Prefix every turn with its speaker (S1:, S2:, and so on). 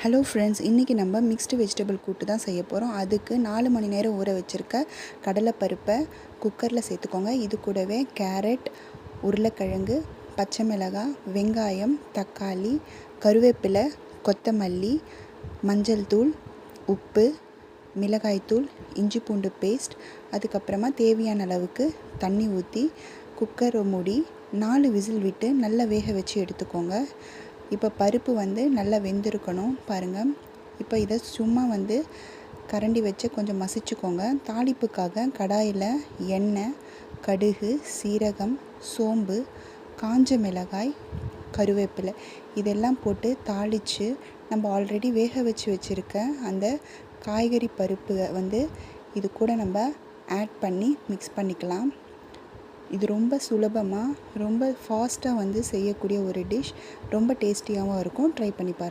S1: Hello friends, இன்றைக்கி நம்ம mixed vegetable கூட்டு தான் செய்ய போகிறோம். அதுக்கு 4 மணி நேரம் ஊற வச்சுருக்க கடலைப்பருப்பை குக்கரில் சேர்த்துக்கோங்க. இது கூடவே கேரட், உருளைக்கிழங்கு, பச்சை மிளகாய், வெங்காயம், தக்காளி, கருவேப்பிலை, கொத்தமல்லி, மஞ்சள் தூள், உப்பு, மிளகாய்த்தூள், இஞ்சி பூண்டு பேஸ்ட், அதுக்கப்புறமா தேவையான அளவுக்கு தண்ணி ஊற்றி குக்கரை மூடி 4 விசில் விட்டு நல்லா வேக வச்சு எடுத்துக்கோங்க. இப்போ பருப்பு நல்லா வெந்திருக்கணும் பாருங்கள். இப்போ இதை சும்மா கரண்டி வச்சு கொஞ்சம் மசிச்சுக்கோங்க. தாளிப்புக்காக கடாயில் எண்ணெய், கடுகு, சீரகம், சோம்பு, காஞ்ச மிளகாய், கருவேப்பிலை இதெல்லாம் போட்டு தாளித்து நம்ம ஆல்ரெடி வேக வச்சு வச்சுருக்க அந்த காய்கறி பருப்பு இது கூட நம்ம ஆட் பண்ணி மிக்ஸ் பண்ணிக்கலாம். இது ரொம்ப சுலபமாக ரொம்ப ஃபாஸ்ட்டாக செய்யக்கூடிய ஒரு டிஷ். ரொம்ப டேஸ்டியாகவும் இருக்கும். ட்ரை பண்ணி பாருங்கள்.